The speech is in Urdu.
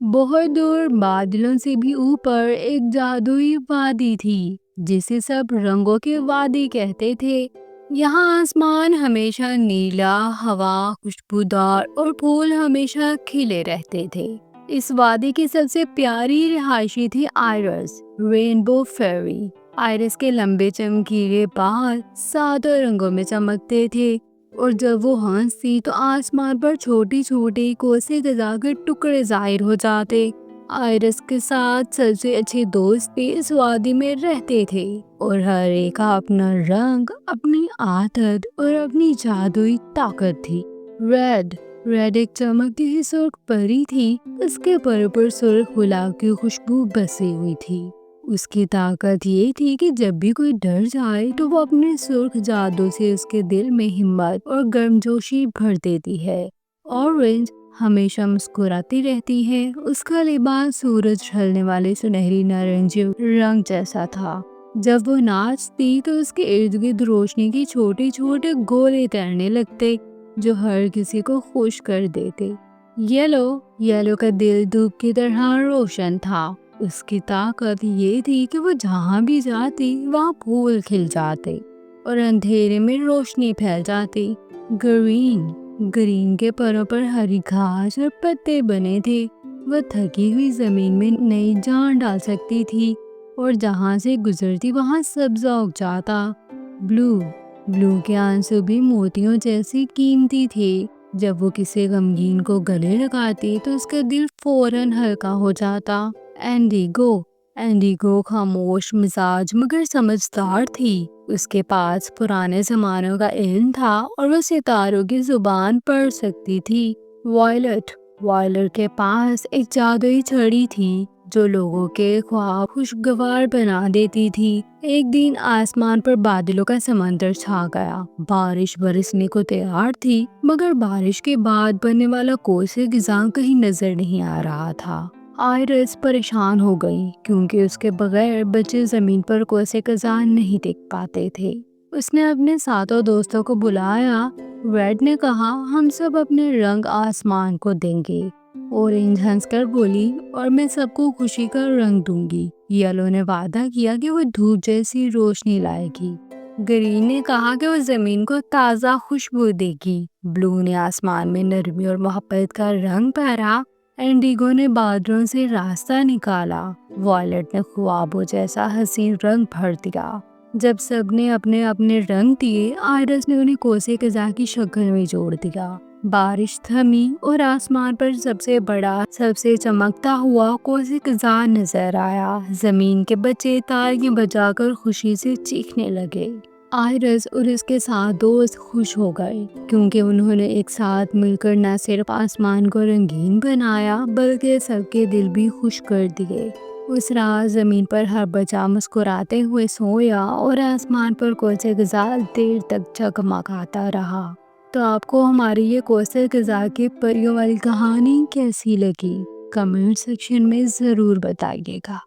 بہت دور بادلوں سے بھی اوپر ایک جادوئی وادی تھی جسے سب رنگوں کے وادی کہتے تھے۔ یہاں آسمان ہمیشہ نیلا، ہوا خوشبودار اور پھول ہمیشہ کھلے رہتے تھے۔ اس وادی کی سب سے پیاری رہائشی تھی آئرس، رینبو فیری۔ آئرس کے لمبے چمکیلے بال 7 رنگوں میں چمکتے تھے، اور جب وہ ہنستی تو آسمان پر چھوٹی چھوٹی کوسے غذا کے ٹکڑے ظاہر ہو جاتے۔ آئرس کے ساتھ سب سے اچھے دوست بھی اس وادی میں رہتے تھے، اور ہر ایک کا اپنا رنگ، اپنی عادت اور اپنی جادوئی طاقت تھی۔ ریڈ ایک چمکتی ہوئی سرخ پری تھی۔ اس کے پر پر سرخ گلاب کی خوشبو بسی ہوئی تھی۔ اس کی طاقت یہ تھی کہ جب بھی کوئی ڈر جائے تو وہ اپنے سرخ جادو سے اس کے دل میں ہمت اور گرمجوشی بھر دیتی ہے۔ اورنج ہمیشہ مسکراتی رہتی ہے۔ اس کا لباس سورج ڈھلنے والے سنہری نارنجی رنگ جیسا تھا۔ جب وہ ناچتی تو اس کے ارد گرد روشنی کی چھوٹے چھوٹے گولے تیرنے لگتے جو ہر کسی کو خوش کر دیتے۔ یلو کا دل دھوپ کی طرح روشن تھا۔ اس کی طاقت یہ تھی کہ وہ جہاں بھی جاتی وہاں پھول کھل جاتے اور اندھیرے میں روشنی پھیل جاتی۔ گرین کے پروں پر ہری گھاس اور پتے بنے تھے۔ وہ تھکی ہوئی زمین میں نئی جان ڈال سکتی تھی، اور جہاں سے گزرتی وہاں سبزہ اگ جاتا۔ بلو کے آنسو بھی موتیوں جیسی قیمتی تھے۔ جب وہ کسی غمگین کو گلے لگاتی تو اس کا دل فوراً ہلکا ہو جاتا۔ انڈیگو خاموش مزاج مگر سمجھدار تھی۔ اس کے پاس پرانے زمانوں کا علم تھا اور وہ ستاروں کی زبان پڑھ سکتی تھی۔ وائلٹ کے پاس ایک جادوئی چھڑی تھی جو لوگوں کے خواب خوشگوار بنا دیتی تھی۔ ایک دن آسمان پر بادلوں کا سمندر چھا گیا۔ بارش برسنے کو تیار تھی، مگر بارش کے بعد بننے والا کوسے خزاں کہیں نظر نہیں آ رہا تھا۔ آئرس پریشان ہو گئی کیونکہ اس کے بغیر بچے زمین پر کوسے خزاں نہیں دیکھ پاتے تھے۔ اس نے اپنے 7 دوستوں کو بلایا۔ ریڈ نے کہا، ہم سب اپنے رنگ آسمان کو دیں گے۔ اورنج ہنس کر بولی، اور میں سب کو خوشی کا رنگ دوں گی۔ یلو نے وعدہ کیا کہ وہ دھوپ جیسی روشنی لائے گی۔ گرین نے کہا کہ وہ زمین کو تازہ خوشبو دے گی۔ بلو نے آسمان میں نرمی اور محبت کا رنگ بھرا۔ انڈیگو نے بادلوں سے راستہ نکالا۔ وائلٹ نے خوابوں جیسا حسین رنگ بھر دیا۔ جب سب نے اپنے اپنے رنگ دیے، آئرس نے انہیں کوسے خزاں کی شکل میں جوڑ دیا۔ بارش تھمی اور آسمان پر سب سے بڑا، سب سے چمکتا ہوا کوسے خزاں نظر آیا۔ زمین کے بچے تالیاں بجا کر خوشی سے چیخنے لگے۔ آئرس اور اس کے 7 دوست خوش ہو گئے کیونکہ انہوں نے ایک ساتھ مل کر نہ صرف آسمان کو رنگین بنایا بلکہ سب کے دل بھی خوش کر دیے۔ اس رات زمین پر ہر بچہ مسکراتے ہوئے سویا اور آسمان پر کوسے خزاں دیر تک جگمگاتا رہا۔ تو آپ کو ہماری یہ کوسے خزاں کی پریوں والی کہانی کیسی لگی؟ کمنٹ سیکشن میں ضرور بتائیے گا۔